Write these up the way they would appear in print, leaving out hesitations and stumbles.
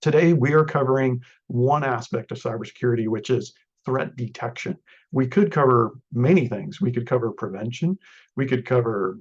Today, we are covering one aspect of cybersecurity, which is threat detection. We could cover many things. We could cover prevention. We could cover,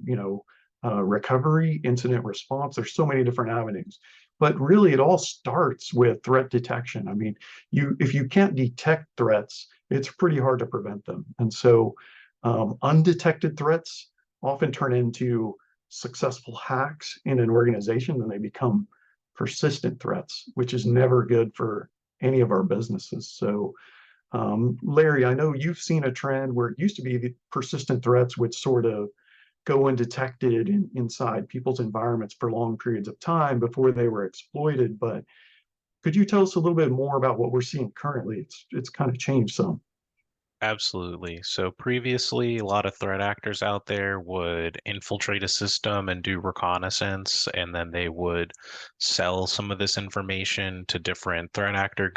recovery, incident response. There's so many different avenues. But really, it all starts with threat detection. I mean, if you can't detect threats, it's pretty hard to prevent them. And so, undetected threats often turn into successful hacks in an organization, and they become persistent threats, which is never good for any of our businesses. So, Larry, I know you've seen a trend where it used to be the persistent threats would sort of go undetected inside people's environments for long periods of time before they were exploited. But could you tell us a little bit more about what we're seeing currently? It's kind of changed some. Absolutely. So previously, a lot of threat actors out there would infiltrate a system and do reconnaissance, and then they would sell some of this information to different threat actor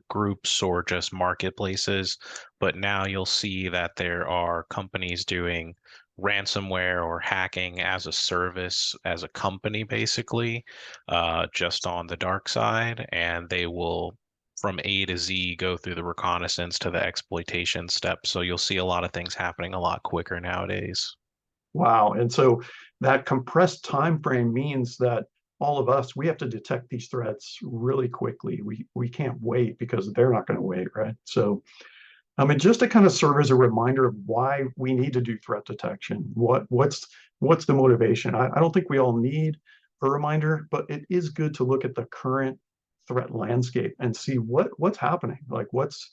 groups or just marketplaces. But now you'll see that there are companies doing ransomware or hacking as a service, as a company, basically, just on the dark side, and they will from A to Z go through the reconnaissance to the exploitation steps. So you'll see a lot of things happening a lot quicker nowadays. Wow. And so that compressed time frame means that all of us, we have to detect these threats really quickly. We can't wait because they're not going to wait, right? So just to kind of serve as a reminder of why we need to do threat detection. What's the motivation? I don't think we all need a reminder, but it is good to look at the current threat landscape and see what's happening, like what's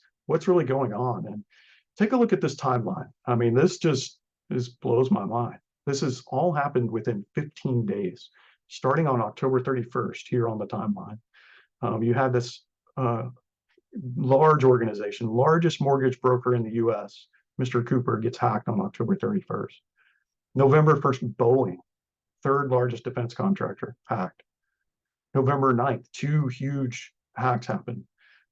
really going on. And take a look at this timeline. I mean, this blows my mind. This has all happened within 15 days, starting on October 31st here on the timeline. You had this large organization, largest mortgage broker in the US, Mr. Cooper, gets hacked on October 31st. November 1st, Boeing, third largest defense contractor, hacked. November 9th, two huge hacks happened.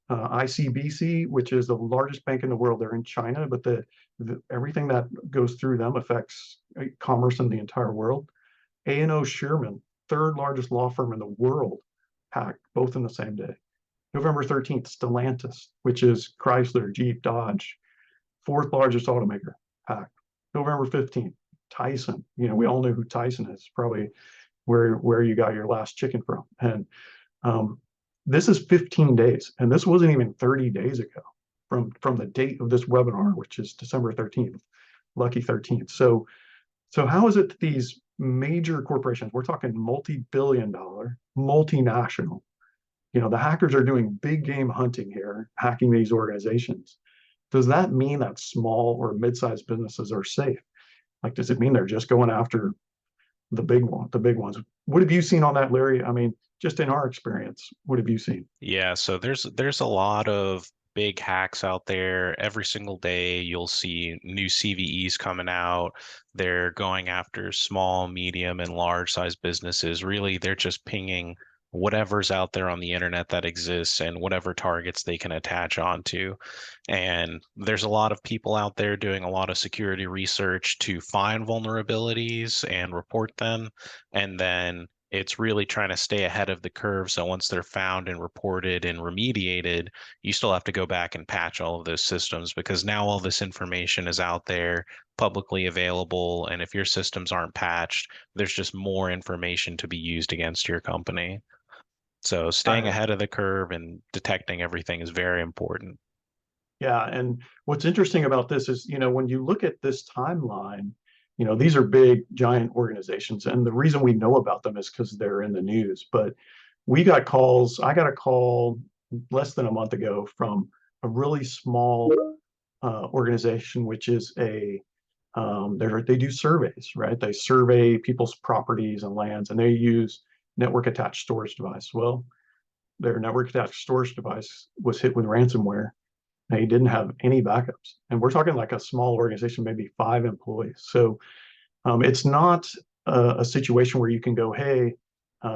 ICBC, which is the largest bank in the world, they're in China, but everything that goes through them affects commerce in the entire world. A&O Shearman, third largest law firm in the world, hacked, both in the same day. November 13th, Stellantis, which is Chrysler, Jeep, Dodge, fourth largest automaker, hacked. November 15th, Tyson. We all know who Tyson is, probably where you got your last chicken from. And this is 15 days, and this wasn't even 30 days ago from the date of this webinar, which is December 13th, lucky 13th. So how is it that these major corporations, we're talking multi-billion dollar, multinational, the hackers are doing big game hunting here, hacking these organizations. Does that mean that small or mid-sized businesses are safe? Like, does it mean they're just going after the big ones? What have you seen on that, Larry? I mean, just in our experience, what have you seen? Yeah, so there's a lot of big hacks out there. Every single day you'll see new CVEs coming out. They're going after small, medium, and large size businesses. Really, they're just pinging whatever's out there on the internet that exists and whatever targets they can attach onto. And there's a lot of people out there doing a lot of security research to find vulnerabilities and report them. And then it's really trying to stay ahead of the curve. So once they're found and reported and remediated, you still have to go back and patch all of those systems because now all this information is out there, publicly available. And if your systems aren't patched, there's just more information to be used against your company. So staying I, ahead of the curve and detecting everything is very important. yeah, and what's interesting about this is, when you look at this timeline, these are big, giant organizations, and the reason we know about them is because they're in the news. But I got a call less than a month ago from a really small organization, which is they do surveys, right? They survey people's properties and lands, and they use network attached storage device. Well, their network attached storage device was hit with ransomware. They didn't have any backups, and we're talking like a small organization, maybe 5 employees. So it's not a situation where you can go, hey,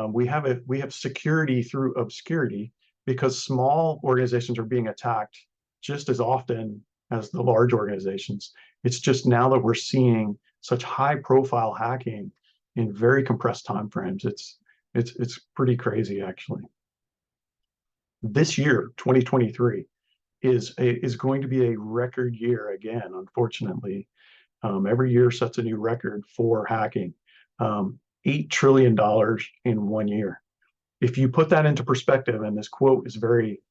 we have security through obscurity, because small organizations are being attacked just as often as the large organizations. It's just now that we're seeing such high profile hacking in very compressed time frames. It's pretty crazy, actually. This year, 2023, is going to be a record year again, unfortunately. Every year sets a new record for hacking. $8 trillion in 1 year. If you put that into perspective, and this quote is very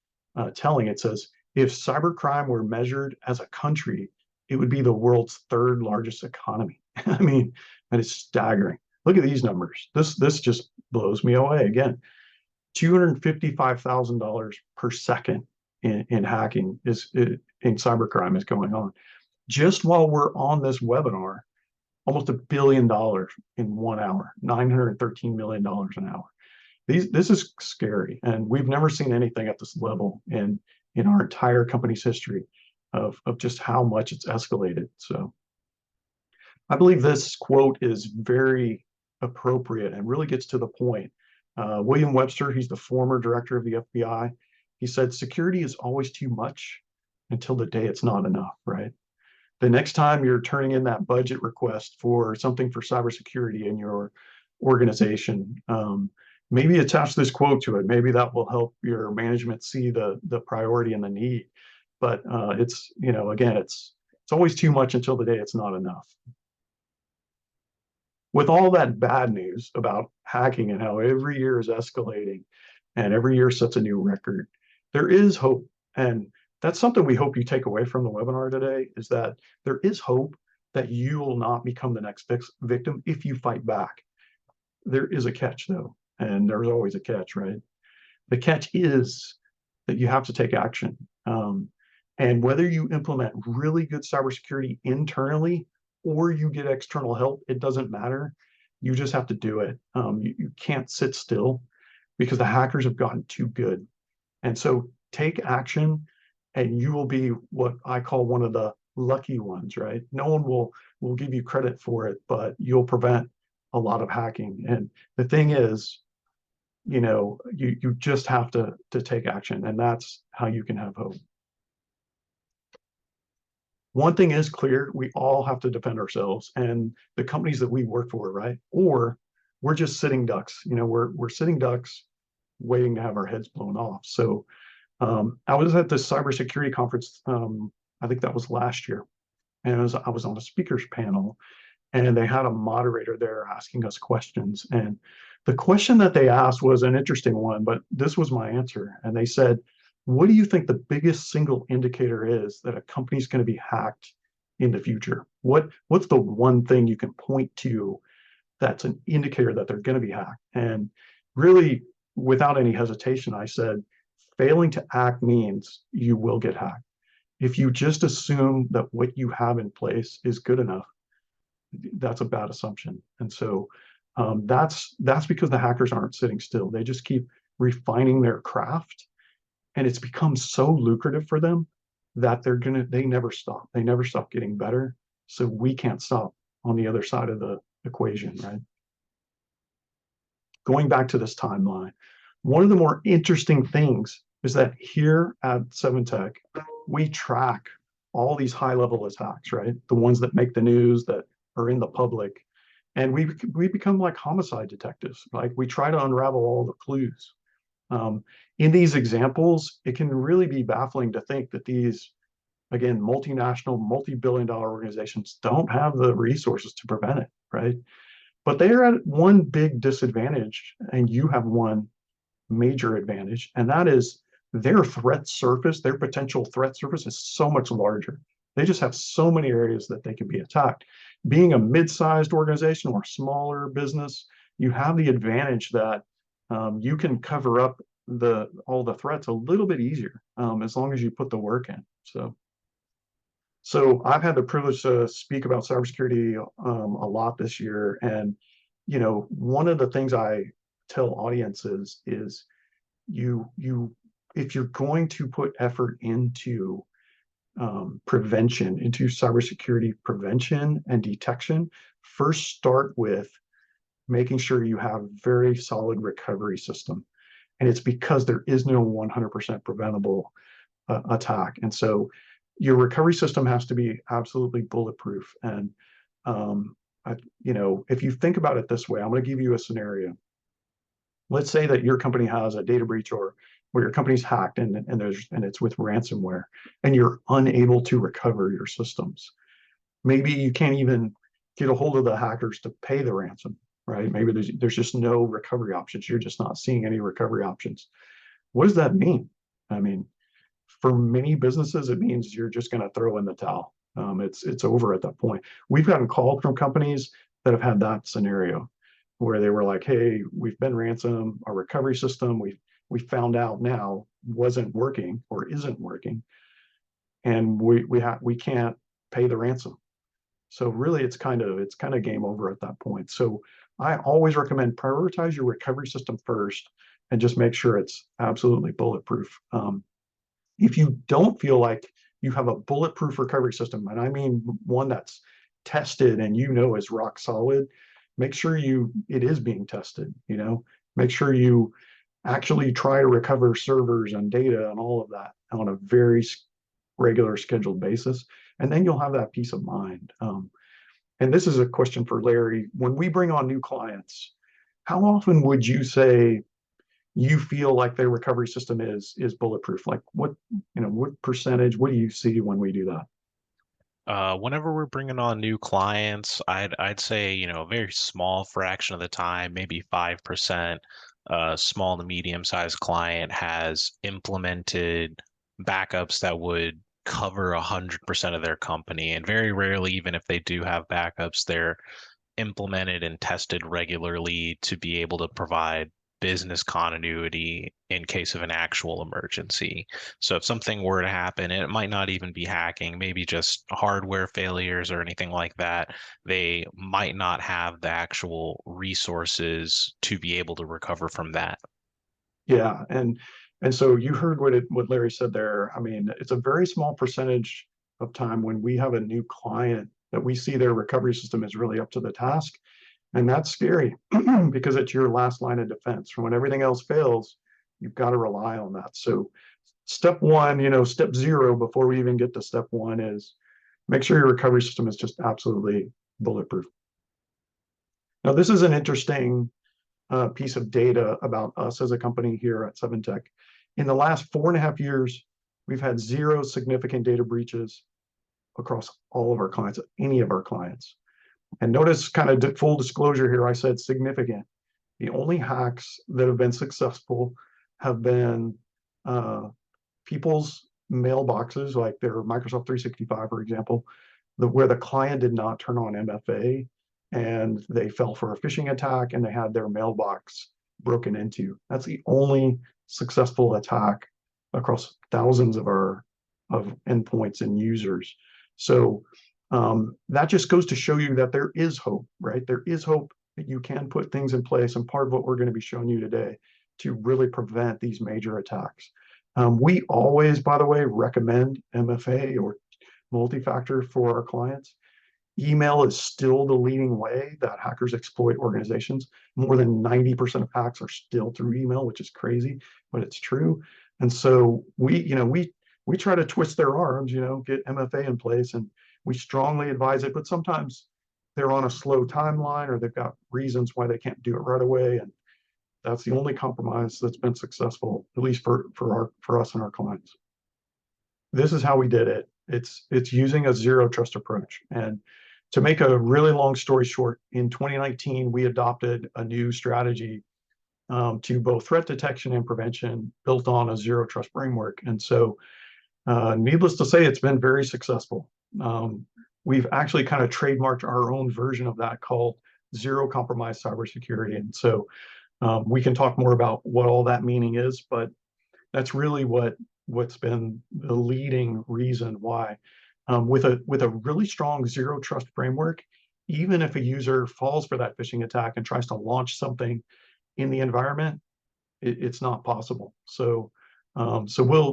telling, it says, if cybercrime were measured as a country, it would be the world's third largest economy. I mean, that is staggering. Look at these numbers. This just blows me away. Again, $255,000 per second in hacking in cybercrime is going on. Just while we're on this webinar, almost $1 billion in 1 hour, $913 million an hour. This is scary, and we've never seen anything at this level in our entire company's history of just how much it's escalated. So I believe this quote is very appropriate and really gets to the point. William Webster, he's the former director of the FBI. He said, security is always too much until the day it's not enough, right? The next time you're turning in that budget request for something for cybersecurity in your organization, maybe attach this quote to it. Maybe that will help your management see the priority and the need. But it's, again, it's always too much until the day it's not enough. With all that bad news about hacking and how every year is escalating and every year sets a new record, there is hope. And that's something we hope you take away from the webinar today, is that there is hope that you will not become the next victim if you fight back. There is a catch, though, and there's always a catch, right? The catch is that you have to take action. And whether you implement really good cybersecurity internally or you get external help, it doesn't matter. You just have to do it. You can't sit still because the hackers have gotten too good. And so take action, and you will be what I call one of the lucky ones, right? No one will give you credit for it, but you'll prevent a lot of hacking. And the thing is, you just have to take action, and that's how you can have hope. One thing is clear, we all have to defend ourselves and the companies that we work for, right? Or we're just sitting ducks. We're sitting ducks waiting to have our heads blown off. So I was at this cybersecurity conference, I think that was last year, and I was on a speakers panel, and they had a moderator there asking us questions. And the question that they asked was an interesting one, but this was my answer. And they said, what do you think the biggest single indicator is that a company's going to be hacked in the future? What's the one thing you can point to that's an indicator that they're going to be hacked? And really, without any hesitation, I said, failing to act means you will get hacked. If you just assume that what you have in place is good enough, that's a bad assumption. And so that's because the hackers aren't sitting still. They just keep refining their craft, and it's become so lucrative for them that they never stop. They never stop getting better. So we can't stop on the other side of the equation, right? Going back to this timeline, one of the more interesting things is that here at 7Tech, we track all these high-level attacks, right? The ones that make the news, that are in the public. And we become like homicide detectives. Like, we try to unravel all the clues. In these examples, it can really be baffling to think that these, again, multinational, multi-billion-dollar organizations don't have the resources to prevent it, right? But they are at one big disadvantage, and you have one major advantage, and that is their threat surface, their potential threat surface is so much larger. They just have so many areas that they can be attacked. Being a mid-sized organization or smaller business, you have the advantage that you can cover up all the threats a little bit easier as long as you put the work in. So I've had the privilege to speak about cybersecurity a lot this year, and one of the things I tell audiences is if you're going to put effort into prevention, into cybersecurity prevention and detection, first start with making sure you have a very solid recovery system. And it's because there is no 100% preventable attack. And so your recovery system has to be absolutely bulletproof. And if you think about it this way, I'm going to give you a scenario. Let's say that your company has a data breach or where your company's hacked and it's with ransomware and you're unable to recover your systems. Maybe you can't even get a hold of the hackers to pay the ransom, right? Maybe there's just no recovery options. You're just not seeing any recovery options. What does that mean? I mean, for many businesses, it means you're just going to throw in the towel. It's over at that point. We've gotten called from companies that have had that scenario where they were like, "Hey, we've been ransomed. Our recovery system we found out now wasn't working or isn't working, and we can't pay the ransom." So really, it's kind of game over at that point. So I always recommend prioritize your recovery system first, and just make sure it's absolutely bulletproof. If you don't feel like you have a bulletproof recovery system, and I mean one that's tested and is rock solid, make sure it is being tested. Make sure you actually try to recover servers and data and all of that on a very regular scheduled basis, and then you'll have that peace of mind. And this is a question for Larry. When we bring on new clients, how often would you say you feel like their recovery system is bulletproof? Like what percentage? What do you see when we do that? Whenever we're bringing on new clients, I'd say, a very small fraction of the time, maybe 5%, small to medium-sized client has implemented backups that would cover 100% of their company. And very rarely, even if they do have backups, they're implemented and tested regularly to be able to provide business continuity in case of an actual emergency. So if something were to happen, it might not even be hacking, maybe just hardware failures or anything like that, they might not have the actual resources to be able to recover from that. Yeah, and so you heard what Larry said there. I mean, it's a very small percentage of time when we have a new client that we see their recovery system is really up to the task. And that's scary because it's your last line of defense. When everything else fails, you've got to rely on that. So step one, step zero before we even get to step one is make sure your recovery system is just absolutely bulletproof. Now, this is an interesting piece of data about us as a company here at 7tech. In the last 4.5 years, we've had zero significant data breaches across all of our clients, any of our clients. And notice, kind of full disclosure here, I said significant. The only hacks that have been successful have been people's mailboxes, like their Microsoft 365, for example, where the client did not turn on MFA and they fell for a phishing attack and they had their mailbox broken into. That's the only successful attack across thousands of endpoints and users. So that just goes to show you that there is hope, right? There is hope that you can put things in place, and part of what we're going to be showing you today to really prevent these major attacks. We always, by the way, recommend MFA or multi-factor for our clients. Email is still the leading way that hackers exploit organizations. More than 90% of hacks are still through email, which is crazy, but it's true. And so we try to twist their arms, get MFA in place, and we strongly advise it, but sometimes they're on a slow timeline or they've got reasons why they can't do it right away. And that's the only compromise that's been successful, at least for us and our clients. This is how we did it. It's using a zero trust approach. And to make a really long story short, in 2019, we adopted a new strategy to both threat detection and prevention built on a zero trust framework. And so needless to say, it's been very successful. We've actually kind of trademarked our own version of that called zero compromise cybersecurity. And so we can talk more about what all that meaning is, but that's really what's been the leading reason why. With a really strong zero trust framework, even if a user falls for that phishing attack and tries to launch something in the environment, it's not possible. So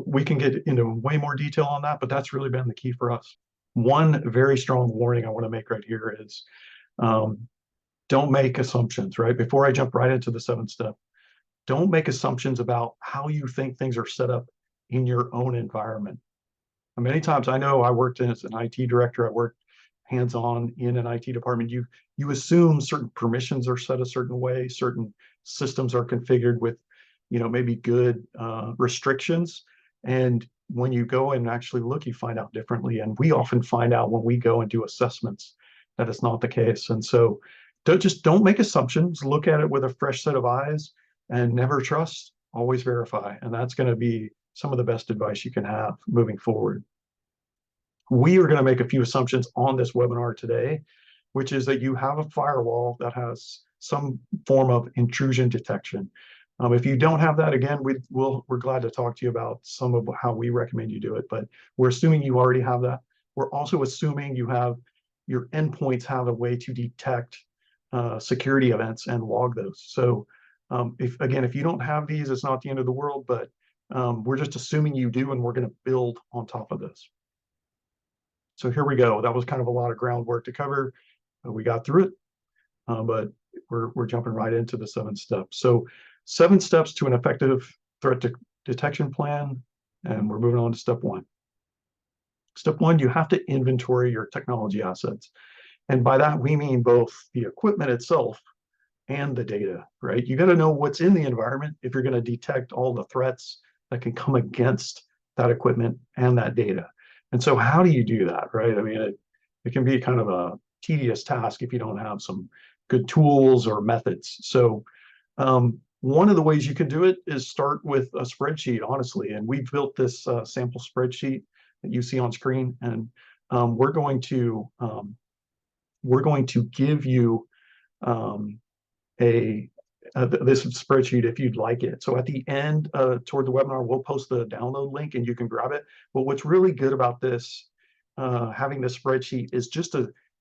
we can get into way more detail on that, but that's really been the key for us. One very strong warning I want to make right here is don't make assumptions, right? Before I jump right into the 7th step, don't make assumptions about how you think things are set up in your own environment. Many times, I know I worked as an IT director, I worked hands-on in an IT department. You assume certain permissions are set a certain way, certain systems are configured with maybe good restrictions. And when you go and actually look, you find out differently. And we often find out when we go and do assessments that it's not the case. And so don't make assumptions. Look at it with a fresh set of eyes and never trust, always verify. And that's going to be some of the best advice you can have moving forward. We are going to make a few assumptions on this webinar today, which is that you have a firewall that has some form of intrusion detection. If you don't have that, again, we're glad to talk to you about some of how we recommend you do it, but we're assuming you already have that. We're also assuming your endpoints have a way to detect security events and log those. So if you don't have these, it's not the end of the world, but we're just assuming you do, and we're going to build on top of this. So here we go. That was kind of a lot of groundwork to cover. We got through it, but we're jumping right into the 7 steps. So 7 steps to an effective threat detection plan, and we're moving on to step 1. Step 1, you have to inventory your technology assets. And by that, we mean both the equipment itself and the data, right? You got to know what's in the environment if you're going to detect all the threats that can come against that equipment and that data. And so how do you do that, right? I mean, it can be kind of a tedious task if you don't have some good tools or methods. So one of the ways you can do it is start with a spreadsheet, honestly. And we've built this sample spreadsheet that you see on screen, and we're going to give you this spreadsheet if you'd like it. So at the end, toward the webinar, we'll post the download link and you can grab it. But what's really good about this, having this spreadsheet, is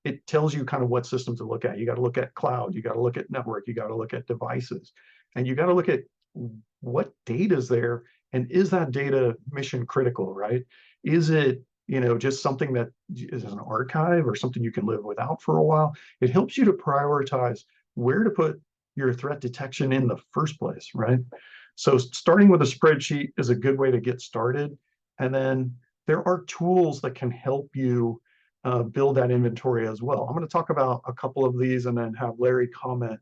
it tells you kind of what systems to look at. You got to look at cloud, you got to look at network, you got to look at devices, and you got to look at what data is there, and is that data mission critical, right? Is it just something that is an archive or something you can live without for a while? It helps you to prioritize where to put your threat detection in the first place, right? So starting with a spreadsheet is a good way to get started. And then there are tools that can help you build that inventory as well. I'm going to talk about a couple of these and then have Larry comment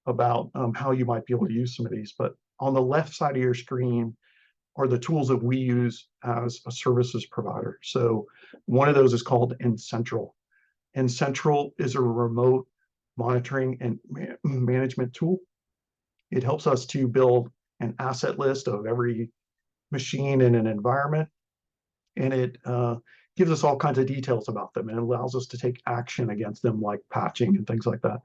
about how you might be able to use some of these. But on the left side of your screen are the tools that we use as a services provider. So one of those is called N-central. N-central is a remote monitoring and management tool. It helps us to build an asset list of every machine in an environment, and it gives us all kinds of details about them, and it allows us to take action against them, like patching and things like that.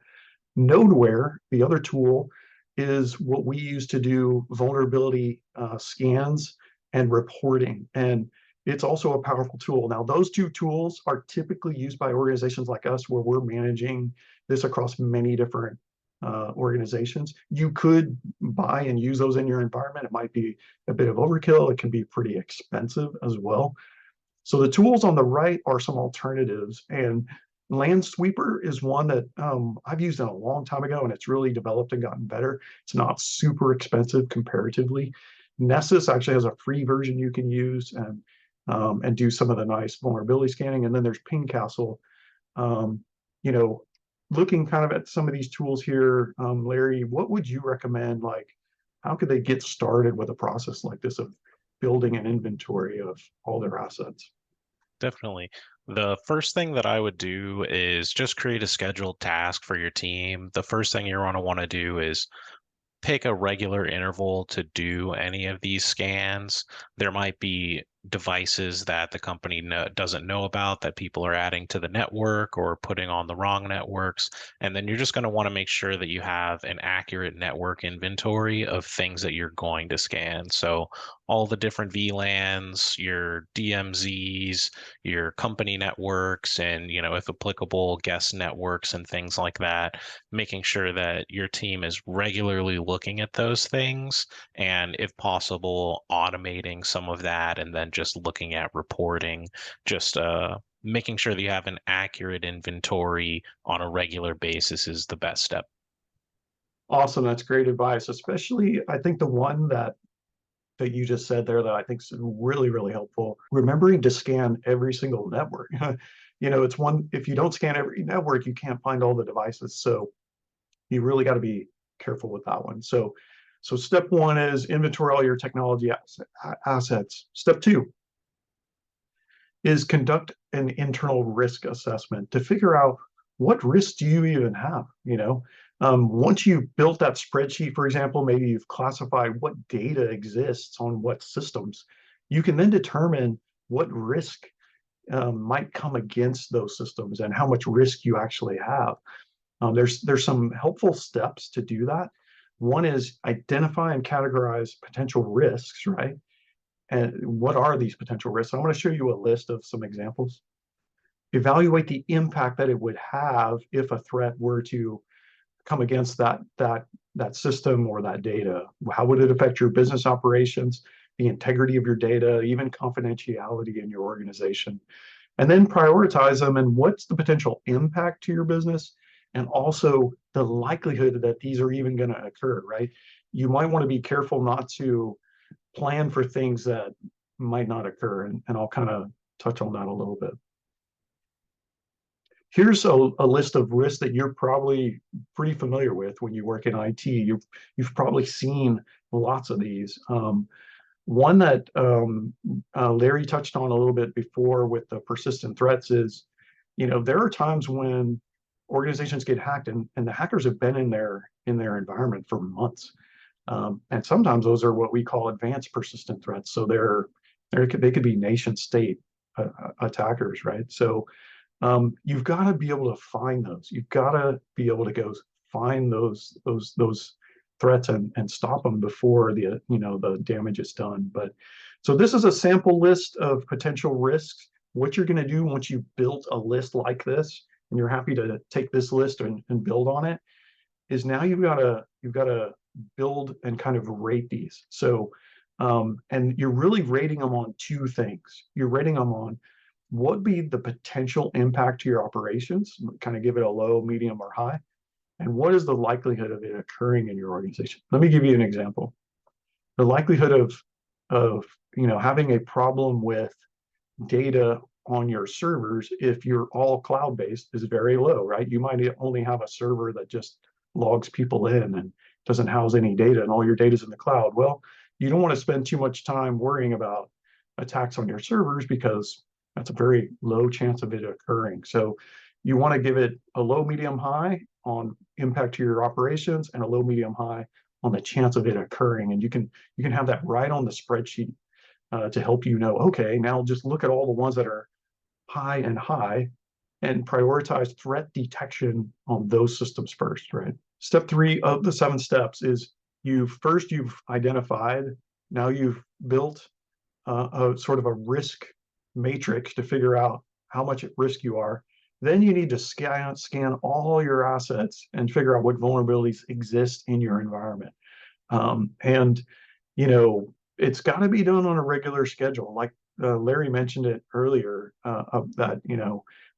NodeWare, the other tool, is what we use to do vulnerability scans and reporting, and it's also a powerful tool. Now, those 2 tools are typically used by organizations like us, where we're managing this across many different organizations. You could buy and use those in your environment. It might be a bit of overkill. It can be pretty expensive as well. So the tools on the right are some alternatives, and Landsweeper is one that I've used a long time ago, and it's really developed and gotten better. It's not super expensive comparatively. Nessus actually has a free version you can use and do some of the nice vulnerability scanning. And then there's Pingcastle. Looking kind of at some of these tools here, Larry, what would you recommend? Like, how could they get started with a process like this of building an inventory of all their assets? Definitely. The first thing that I would do is just create a scheduled task for your team. The first thing you're going to want to do is pick a regular interval to do any of these scans. There might be devices that the company doesn't know about that people are adding to the network or putting on the wrong networks. And then you're just going to want to make sure that you have an accurate network inventory of things that you're going to scan. So all the different VLANs, your DMZs, your company networks, and, if applicable, guest networks and things like that, making sure that your team is regularly looking at those things, and if possible, automating some of that, and then just looking at reporting, just making sure that you have an accurate inventory on a regular basis is the best step. Awesome. That's great advice, especially I think the one that you just said there that I think is really, really helpful. Remembering to scan every single network. It's one, if you don't scan every network, you can't find all the devices. So you really got to be careful with that one. So So step one is inventory all your technology assets. Step two is conduct an internal risk assessment to figure out what risks do you even have, once you've built that spreadsheet, for example, maybe you've classified what data exists on what systems, you can then determine what risk might come against those systems and how much risk you actually have. There's some helpful steps to do that. One is identify and categorize potential risks, right? And what are these potential risks? I'm going to show you a list of some examples. Evaluate the impact that it would have if a threat were to come against that system or that data. How would it affect your business operations, the integrity of your data, even confidentiality in your organization? And then prioritize them and what's the potential impact to your business, and also the likelihood that these are even going to occur, right? You might want to be careful not to plan for things that might not occur, and I'll kind of touch on that a little bit. Here's a list of risks that you're probably pretty familiar with when you work in IT. You've probably seen lots of these. One that Larry touched on a little bit before with the persistent threats is, there are times when organizations get hacked and the hackers have been in their environment for months. And sometimes those are what we call advanced persistent threats. So they could be nation state attackers, right? So you've got to be able to find those. You've got to be able to go find those threats and stop them before the damage is done. But so this is a sample list of potential risks. What you're going to do once you've built a list like this, and you're happy to take this list and build on it, is now you've got to build and kind of rate these. So and you're really rating them on two things. You're rating them on what would be the potential impact to your operations, kind of give it a low, medium, or high, and what is the likelihood of it occurring in your organization. Let me give you an example. The likelihood of having a problem with data on your servers, if you're all cloud-based, is very low, right? You might only have a server that just logs people in and doesn't house any data, and all your data is in the cloud. Well, you don't want to spend too much time worrying about attacks on your servers because that's a very low chance of it occurring. So you want to give it a low, medium, high on impact to your operations, and a low, medium, high on the chance of it occurring. And you can have that right on the spreadsheet to help okay, now just look at all the ones that are high and prioritize threat detection on those systems first, right? Step 3 of the 7 steps is you've identified, now you've built a sort of a risk matrix to figure out how much at risk you are. Then you need to scan all your assets and figure out what vulnerabilities exist in your environment. And it's got to be done on a regular schedule. Like Larry mentioned it earlier, that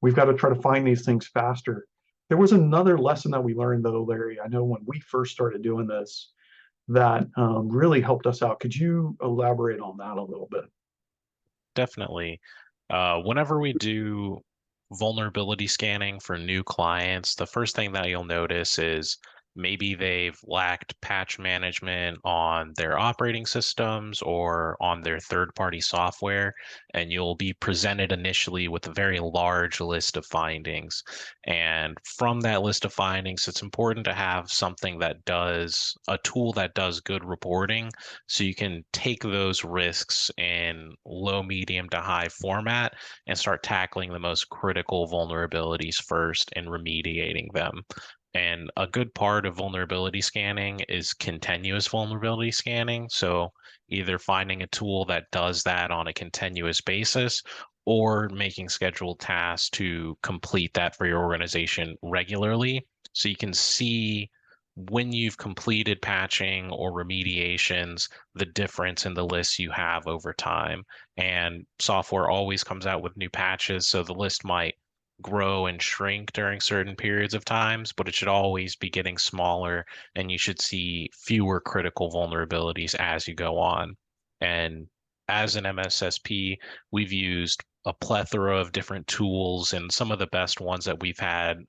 we've got to try to find these things faster. There was another lesson that we learned, though, Larry. I know when we first started doing this, that really helped us out. Could you elaborate on that a little bit? Definitely. Whenever we do vulnerability scanning for new clients, the first thing that you'll notice is maybe they've lacked patch management on their operating systems or on their third-party software, and you'll be presented initially with a very large list of findings. And from that list of findings, it's important to have something that does a tool that does good reporting, so you can take those risks in low, medium to high format and start tackling the most critical vulnerabilities first and remediating them. And a good part of vulnerability scanning is continuous vulnerability scanning. So either finding a tool that does that on a continuous basis or making scheduled tasks to complete that for your organization regularly. So you can see when you've completed patching or remediations, the difference in the lists you have over time. And software always comes out with new patches, so the list might grow and shrink during certain periods of times, but it should always be getting smaller, and you should see fewer critical vulnerabilities as you go on. And as an MSSP, we've used a plethora of different tools, and some of the best ones that we've had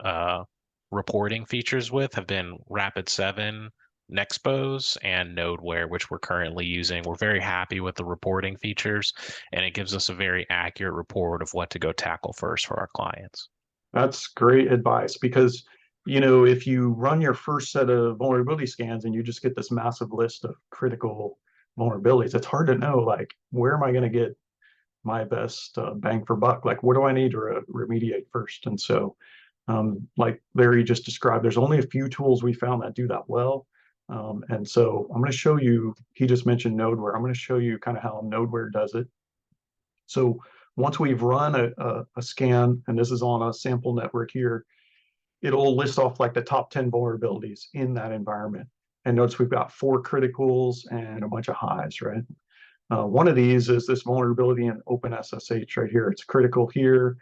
reporting features with have been Rapid7, Nexpose and NodeWare, which we're currently using. We're very happy with the reporting features, and it gives us a very accurate report of what to go tackle first for our clients. That's great advice because, if you run your first set of vulnerability scans and you just get this massive list of critical vulnerabilities, it's hard to know, like, where am I going to get my best bang for buck? Like, what do I need to remediate first? And so, like Larry just described, there's only a few tools we found that do that well. And so I'm going to show you, he just mentioned NodeWare. I'm going to show you kind of how NodeWare does it. So once we've run a scan, and this is on a sample network here, it'll list off like the top 10 vulnerabilities in that environment. And notice we've got 4 criticals and a bunch of highs, right? One of these is this vulnerability in OpenSSH right here. It's critical here.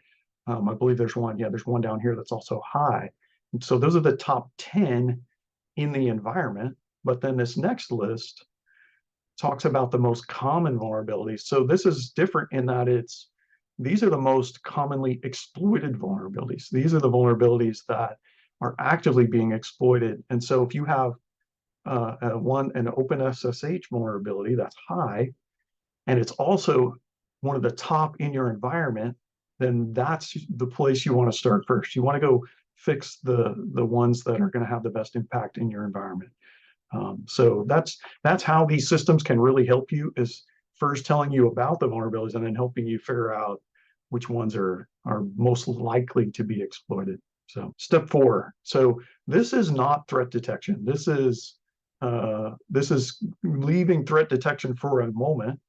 I believe there's one, yeah, there's one down here that's also high. And so those are the top 10 in the environment. But then this next list talks about the most common vulnerabilities. So this is different in that these are the most commonly exploited vulnerabilities. These are the vulnerabilities that are actively being exploited. And so if you have an OpenSSH vulnerability that's high, and it's also one of the top in your environment, then that's the place you want to start first. You want to go fix the ones that are going to have the best impact in your environment. So that's how these systems can really help you, is first telling you about the vulnerabilities and then helping you figure out which ones are most likely to be exploited. So step 4. So this is not threat detection. This is leaving threat detection for a moment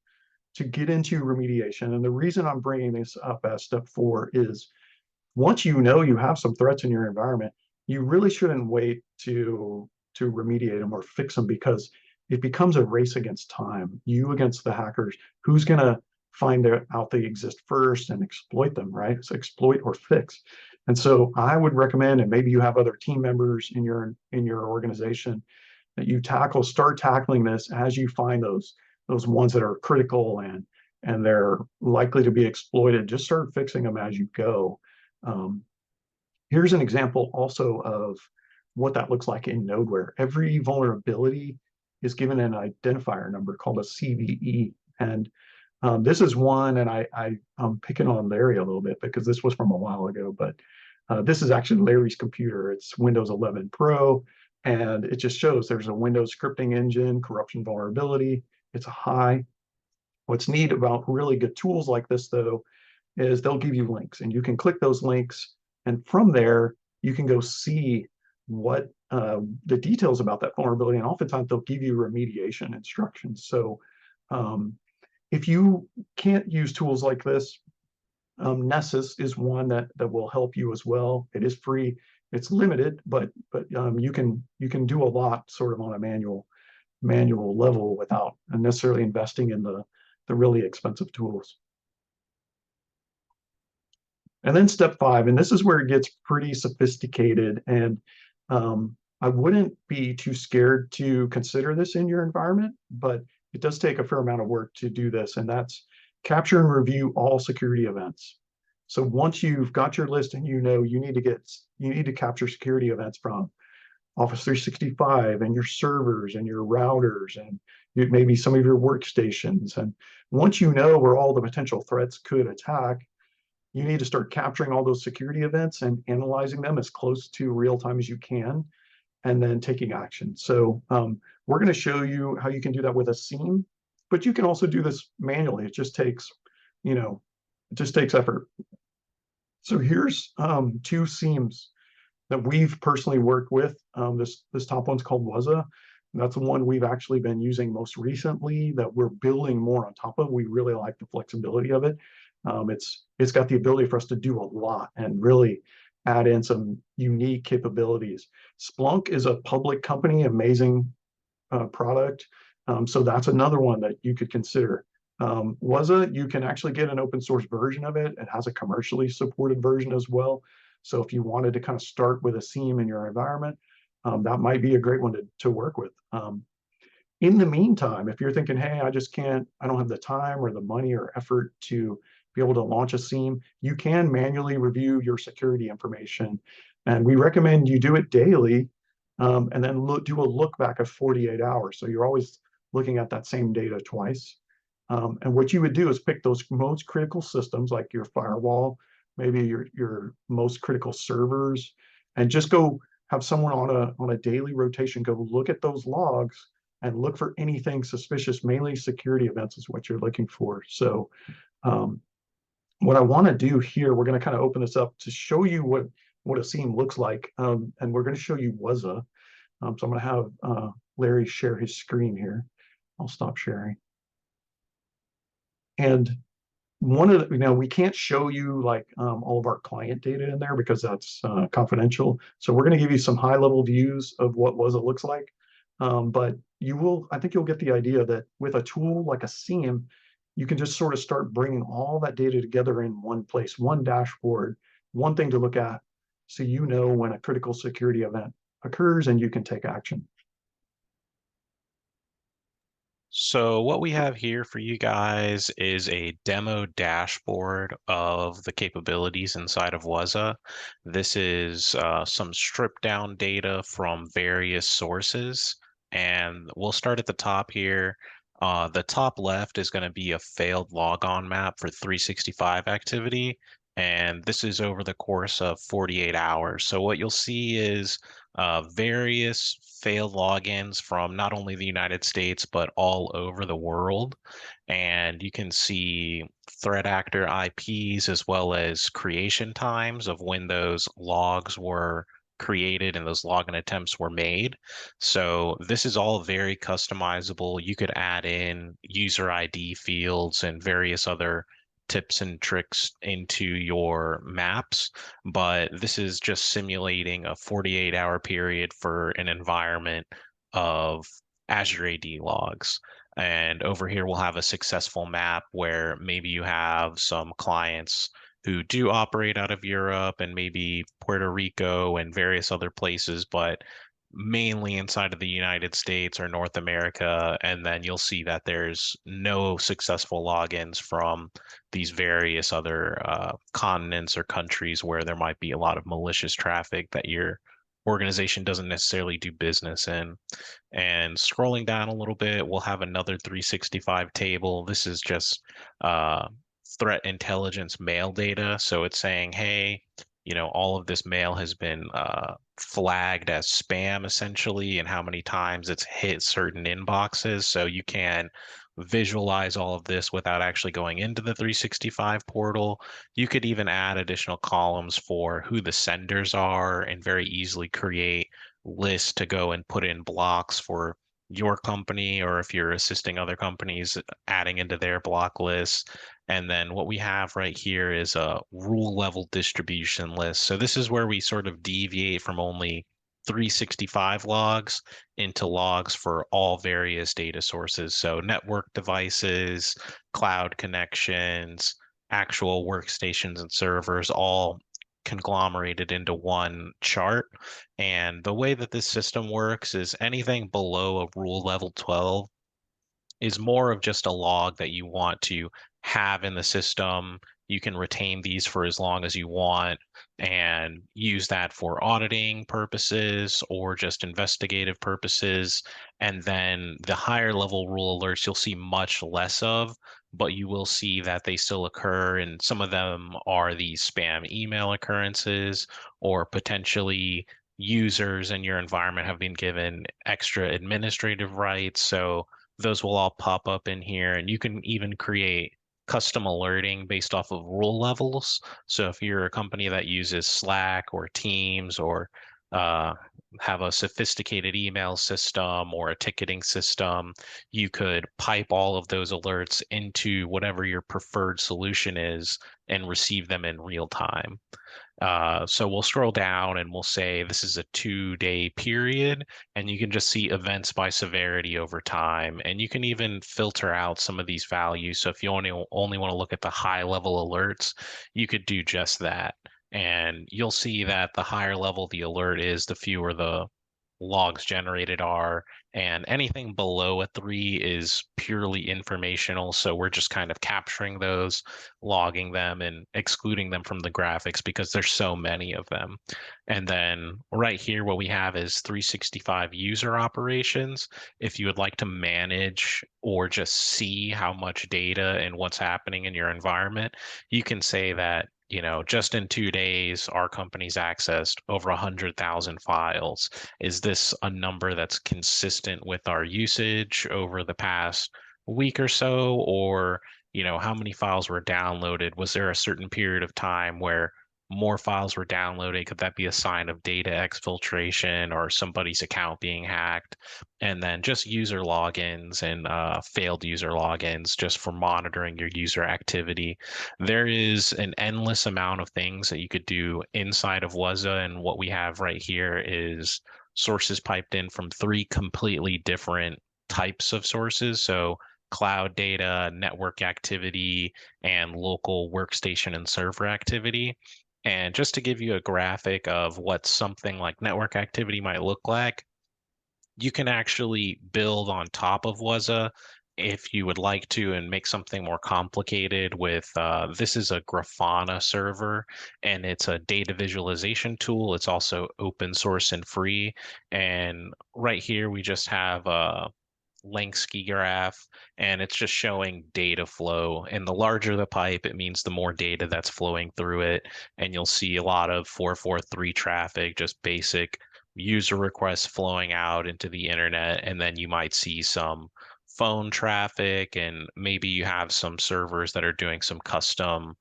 to get into remediation. And the reason I'm bringing this up as step 4 is once you know you have some threats in your environment, you really shouldn't wait to remediate them or fix them, because it becomes a race against time. You against the hackers. Who's going to find out they exist first and exploit them, right? So exploit or fix. And so I would recommend, and maybe you have other team members in your organization, that you start tackling this as you find those ones that are critical and they're likely to be exploited. Just start fixing them as you go. Here's an example also of what that looks like in NodeWare. Every vulnerability is given an identifier number called a CVE. And this is one, and I'm picking on Larry a little bit because this was from a while ago, but this is actually Larry's computer. It's Windows 11 Pro, and it just shows there's a Windows scripting engine, corruption vulnerability. It's a high. What's neat about really good tools like this, though, is they'll give you links, and you can click those links, and from there, you can go see what the details about that vulnerability, and oftentimes they'll give you remediation instructions. So if you can't use tools like this, Nessus is one that will help you as well. It is free. It's limited, but you can do a lot sort of on a manual level without necessarily investing in the really expensive tools. And then step 5, and this is where it gets pretty sophisticated, and I wouldn't be too scared to consider this in your environment, but it does take a fair amount of work to do this, and that's capture and review all security events. So once you've got your list and you need to capture security events from Office 365 and your servers and your routers and maybe some of your workstations. And once you know where all the potential threats could attack, you need to start capturing all those security events and analyzing them as close to real time as you can, and then taking action. So we're going to show you how you can do that with a SIEM, but you can also do this manually. It just takes effort. So here's 2 SIEMs that we've personally worked with. This top one's called Wazuh. That's the one we've actually been using most recently, that we're building more on top of. We really like the flexibility of it. It's got the ability for us to do a lot and really add in some unique capabilities. Splunk is a public company, amazing product. So that's another one that you could consider. Wazuh, you can actually get an open source version of it. It has a commercially supported version as well. So if you wanted to kind of start with a SIEM in your environment, that might be a great one to work with. In the meantime, if you're thinking, hey, I don't have the time or the money or effort to be able to launch a SIEM, you can manually review your security information. And we recommend you do it daily, and then do a look back of 48 hours. So you're always looking at that same data twice. And what you would do is pick those most critical systems like your firewall, maybe your most critical servers, and just go have someone on a daily rotation go look at those logs and look for anything suspicious. Mainly security events is what you're looking for. So um, what I want to do here, we're going to kind of open this up to show you what a SIEM looks like, and we're going to show you Wazuh. So I'm going to have Larry share his screen here. I'll stop sharing. And one of the, we can't show you like all of our client data in there because that's confidential. So we're going to give you some high level views of what Wazuh looks like. But I think you'll get the idea that with a tool like a SIEM, you can just sort of start bringing all that data together in one place, one dashboard, one thing to look at, so you know when a critical security event occurs and you can take action. So what we have here for you guys is a demo dashboard of the capabilities inside of Wazuh. This is some stripped down data from various sources, and we'll start at the top here. The top left is going to be a failed logon map for 365 activity, and this is over the course of 48 hours. So what you'll see is various failed logins from not only the United States, but all over the world. And you can see threat actor IPs as well as creation times of when those logs were created and those login attempts were made. So this is all very customizable. You could add in user ID fields and various other tips and tricks into your maps, but this is just simulating a 48-hour period for an environment of Azure AD logs. And over here, we'll have a successful map where maybe you have some clients who do operate out of Europe and maybe Puerto Rico and various other places, but mainly inside of the United States or North America. And then you'll see that there's no successful logins from these various other continents or countries where there might be a lot of malicious traffic that your organization doesn't necessarily do business in. And scrolling down a little bit, we'll have another 365 table. This is just uh, threat intelligence mail data. So it's saying, hey, all of this mail has been flagged as spam essentially, and how many times it's hit certain inboxes. So you can visualize all of this without actually going into the 365 portal. You could even add additional columns for who the senders are and very easily create lists to go and put in blocks for your company, or if you're assisting other companies, adding into their block lists. And then what we have right here is a rule level distribution list. So this is where we sort of deviate from only 365 logs into logs for all various data sources. So network devices, cloud connections, actual workstations and servers, all conglomerated into one chart. And the way that this system works is anything below a rule level 12 is more of just a log that you want to have in the system. You can retain these for as long as you want and use that for auditing purposes or just investigative purposes. And then the higher level rule alerts you'll see much less of, but you will see that they still occur. And some of them are these spam email occurrences, or potentially users in your environment have been given extra administrative rights. So those will all pop up in here, and you can even create custom alerting based off of rule levels. So if you're a company that uses Slack or Teams, or uh, have a sophisticated email system or a ticketing system, you could pipe all of those alerts into whatever your preferred solution is and receive them in real time. So we'll scroll down and we'll say this is a 2-day period, and you can just see events by severity over time. And you can even filter out some of these values. So if you only want to look at the high level alerts, you could do just that. And you'll see that the higher level the alert is, the fewer the logs generated are, and anything below a 3 is purely informational. So we're just kind of capturing those, logging them, and excluding them from the graphics because there's so many of them. And then right here, what we have is 365 user operations. If you would like to manage or just see how much data and what's happening in your environment, you can say that, just in 2 days, our company's accessed over 100,000 files. Is this a number that's consistent with our usage over the past week or so? Or, how many files were downloaded? Was there a certain period of time where more files were downloaded? Could that be a sign of data exfiltration or somebody's account being hacked? And then just user logins and failed user logins just for monitoring your user activity. There is an endless amount of things that you could do inside of Wazuh, and what we have right here is sources piped in from 3 completely different types of sources. So cloud data, network activity, and local workstation and server activity. And just to give you a graphic of what something like network activity might look like, you can actually build on top of Waza if you would like to and make something more complicated with this is a Grafana server, and it's a data visualization tool. It's also open source and free. And right here, we just have a length ski graph, and it's just showing data flow. And the larger the pipe, it means the more data that's flowing through it. And you'll see a lot of 443 traffic, just basic user requests flowing out into the internet. And then you might see some phone traffic, and maybe you have some servers that are doing some custom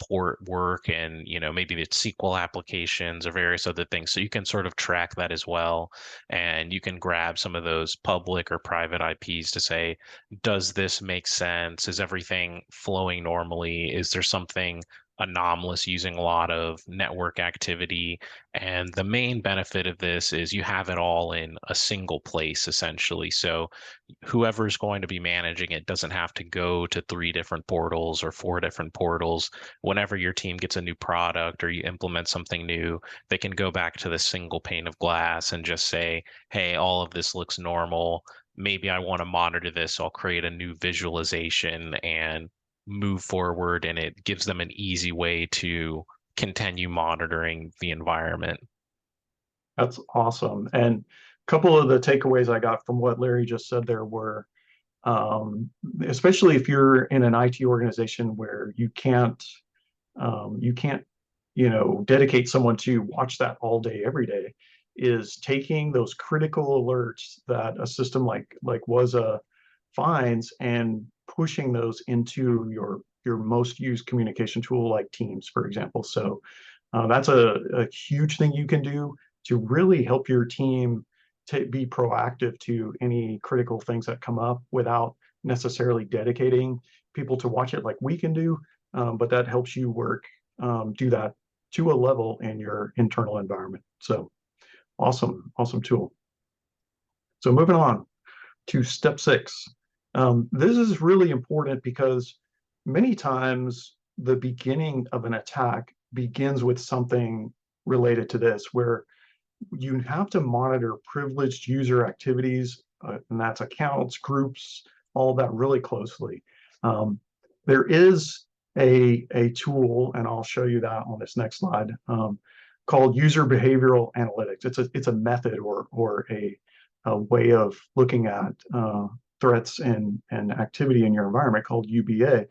port work, and maybe it's SQL applications or various other things. So you can sort of track that as well, and you can grab some of those public or private IPs to say, does this make sense? Is everything flowing normally? Is there something anomalous using a lot of network activity? And the main benefit of this is you have it all in a single place essentially. So whoever's going to be managing it doesn't have to go to 3 different portals or 4 different portals. Whenever your team gets a new product or you implement something new, they can go back to the single pane of glass and just say, hey, all of this looks normal. Maybe I want to monitor this. So I'll create a new visualization and move forward. And it gives them an easy way to continue monitoring the environment. That's awesome. And a couple of the takeaways I got from what Larry just said there were, especially if you're in an IT organization where you can't, dedicate someone to watch that all day, every day, is taking those critical alerts that a system like Waza finds and pushing those into your most used communication tool like Teams, for example. So that's a huge thing you can do to really help your team to be proactive to any critical things that come up without necessarily dedicating people to watch it like we can do. But that helps you do that to a level in your internal environment. So awesome tool. So moving on to step 6. This is really important because many times the beginning of an attack begins with something related to this, where you have to monitor privileged user activities, and that's accounts, groups, all that really closely. There is a tool, and I'll show you that on this next slide, called user behavioral analytics. It's a method or a way of looking at threats and activity in your environment called UBA.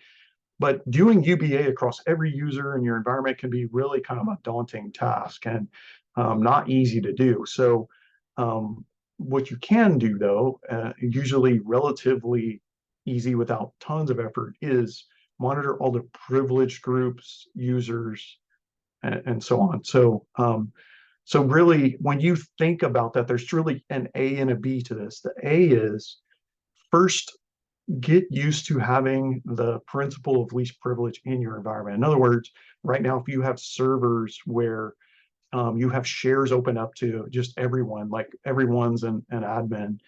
But doing UBA across every user in your environment can be really kind of a daunting task and not easy to do. So what you can do, though, usually relatively easy without tons of effort, is monitor all the privileged groups, users, and so on. So really, when you think about that, there's really an A and a B to this. The A is, first, get used to having the principle of least privilege in your environment. In other words, right now, if you have servers where you have shares open up to just everyone, like everyone's an admin,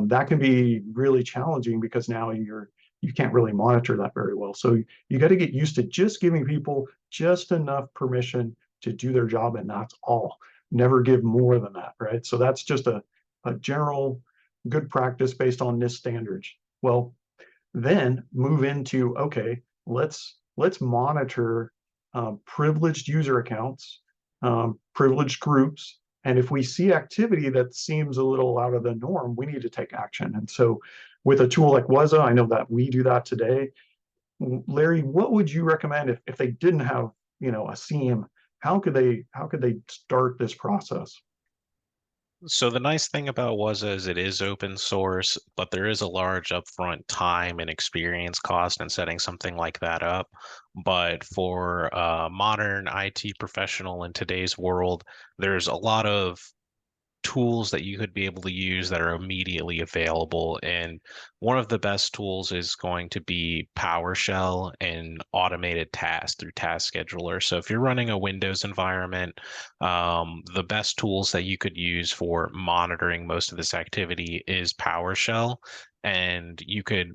that can be really challenging because now you can't really monitor that very well. So you got to get used to just giving people just enough permission to do their job, and that's all. never give more than that, right? So that's just a general good practice based on NIST standards. Well, then move into, okay, let's monitor privileged user accounts, privileged groups, and if we see activity that seems a little out of the norm, we need to take action. And so with a tool like Wazuh, I know that we do that today. Larry, what would you recommend if they didn't have, a SIEM? How could they start this process? So the nice thing about Waza is it is open source, but there is a large upfront time and experience cost in setting something like that up. But for a modern IT professional in today's world, there's a lot of tools that you could be able to use that are immediately available. And one of the best tools is going to be PowerShell and automated tasks through Task Scheduler. So if you're running a Windows environment, the best tools that you could use for monitoring most of this activity is PowerShell. And you could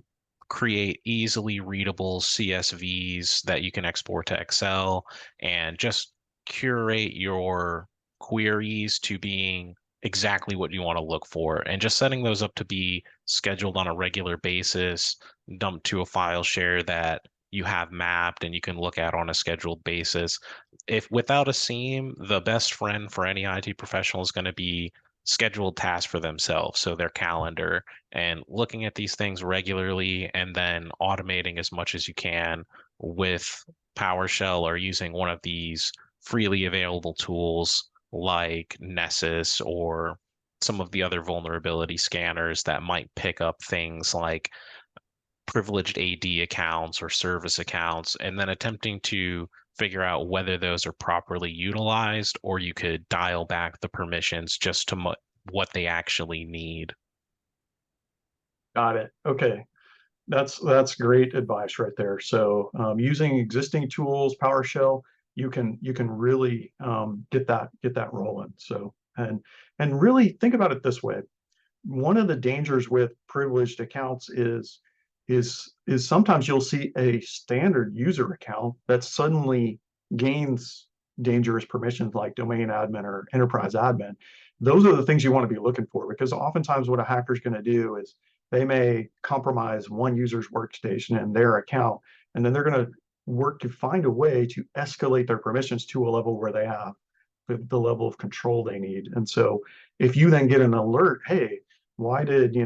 create easily readable CSVs that you can export to Excel and just curate your queries to being exactly what you want to look for, and just setting those up to be scheduled on a regular basis, dumped to a file share that you have mapped and you can look at on a scheduled basis. If without a SIEM, the best friend for any IT professional is going to be scheduled tasks for themselves, so their calendar, and looking at these things regularly and then automating as much as you can with PowerShell or using one of these freely available tools like Nessus or some of the other vulnerability scanners that might pick up things like privileged AD accounts or service accounts, and then attempting to figure out whether those are properly utilized, or you could dial back the permissions just to what they actually need. Got it. Okay. That's great advice right there. So using existing tools, PowerShell, you can really get that rolling. So and really think about it this way. One of the dangers with privileged accounts is sometimes you'll see a standard user account that suddenly gains dangerous permissions like domain admin or enterprise admin. Those are the things you want to be looking for, because oftentimes what a hacker is going to do is they may compromise one user's workstation and their account, and then they're going to work to find a way to escalate their permissions to a level where they have the level of control they need. And so if you then get an alert, hey, why did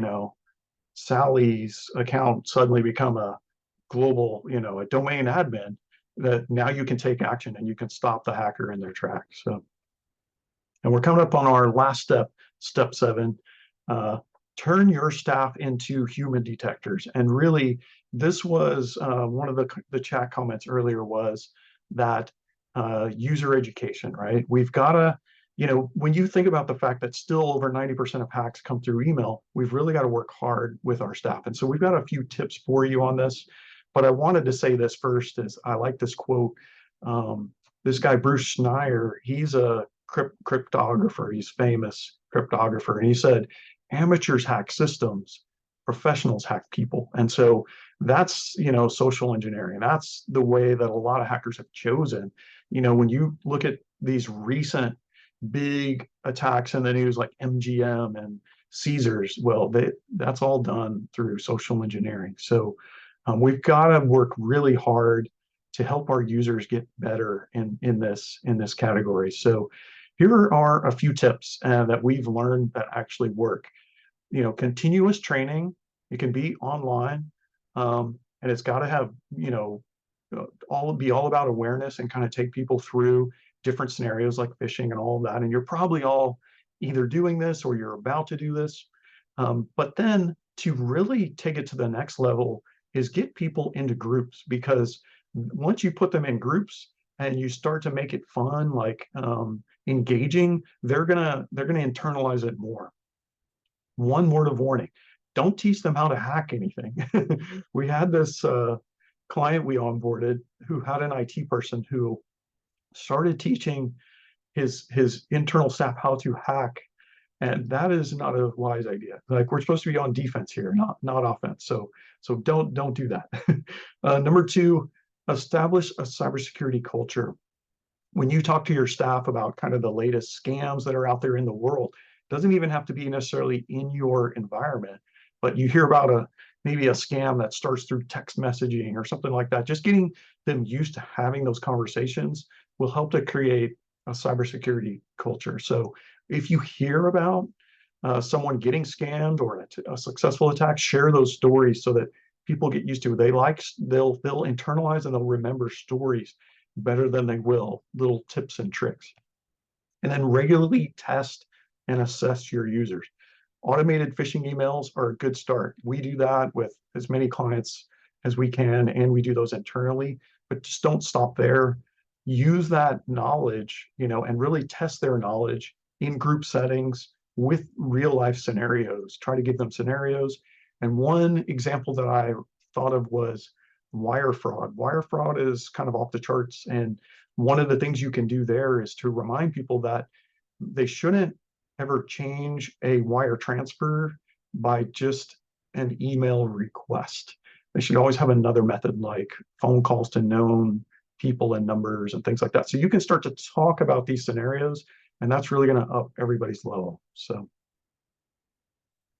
Sally's account suddenly become a global, a domain admin, that now you can take action and you can stop the hacker in their tracks. So, and we're coming up on our last step, step 7. Turn your staff into human detectors. And really, this was one of the chat comments earlier was that user education, right? We've got to, when you think about the fact that still over 90% of hacks come through email, we've really got to work hard with our staff. And so we've got a few tips for you on this. But I wanted to say this first, is I like this quote. This guy, Bruce Schneier, he's a cryptographer. He's famous cryptographer. And he said, amateurs hack systems, professionals hack people. And so that's, social engineering. That's the way that a lot of hackers have chosen. When you look at these recent big attacks in the news like MGM and Caesars, well, that's all done through social engineering. So we've got to work really hard to help our users get better in this category. So here are a few tips that we've learned that actually work. Continuous training. It can be online, and it's got to have all about awareness and kind of take people through different scenarios like phishing and all of that. And you're probably all either doing this or you're about to do this. But then to really take it to the next level is get people into groups, because once you put them in groups and you start to make it fun, like engaging, they're gonna internalize it more. One word of warning: don't teach them how to hack anything. We had this client we onboarded who had an IT person who started teaching his internal staff how to hack, and that is not a wise idea. Like, we're supposed to be on defense here, not offense. So don't do that. Number 2, establish a cybersecurity culture. when you talk to your staff about kind of the latest scams that are out there in the world, it doesn't even have to be necessarily in your environment, but you hear about maybe a scam that starts through text messaging or something like that. Just getting them used to having those conversations will help to create a cybersecurity culture. So if you hear about someone getting scammed or a successful attack, share those stories so that people get used to it. They'll internalize and they'll remember stories better than they will little tips and tricks. And then regularly test and assess your users. Automated phishing emails are a good start. We do that with as many clients as we can, and we do those internally, but just don't stop there. Use that knowledge, and really test their knowledge in group settings with real life scenarios. Try to give them scenarios. And one example that I thought of was wire fraud. Wire fraud is kind of off the charts. And one of the things you can do there is to remind people that they shouldn't ever change a wire transfer by just an email request. They should always have another method like phone calls to known people and numbers and things like that. So you can start to talk about these scenarios, and that's really going to up everybody's level. So,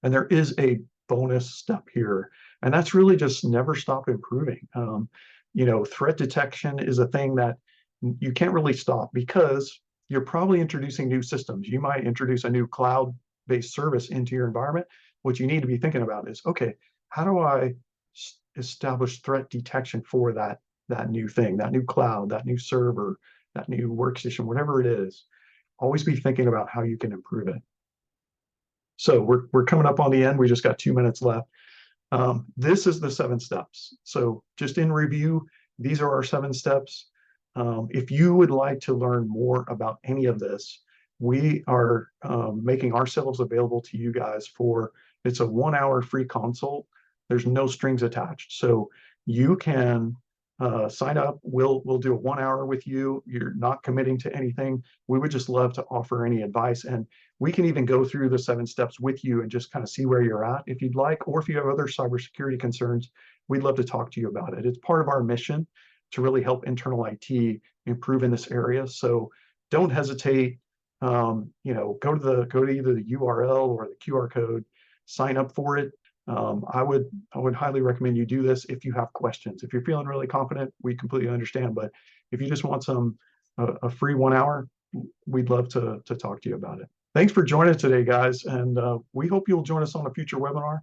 and there is a bonus step here, and that's really just never stop improving. Threat detection is a thing that you can't really stop because you're probably introducing new systems. You might introduce a new cloud-based service into your environment. What you need to be thinking about is, okay, how do I establish threat detection for that new thing, that new cloud, that new server, that new workstation, whatever it is. Always be thinking about how you can improve it. So we're coming up on the end. We just got 2 minutes left. This is the 7 steps. So just in review, these are our 7 steps. If you would like to learn more about any of this, we are making ourselves available to you guys it's a 1-hour free consult. There's no strings attached. So you can sign up. We'll do a 1 hour with you. You're not committing to anything. We would just love to offer any advice. And we can even go through the 7 steps with you and just kind of see where you're at if you'd like, or if you have other cybersecurity concerns, we'd love to talk to you about it. It's part of our mission to really help internal IT improve in this area. So don't hesitate. Go to either the URL or the QR code, sign up for it. I would highly recommend you do this if you have questions. If you're feeling really confident, we completely understand. But if you just want a free 1 hour, we'd love to talk to you about it. Thanks for joining today, guys, and we hope you'll join us on a future webinar.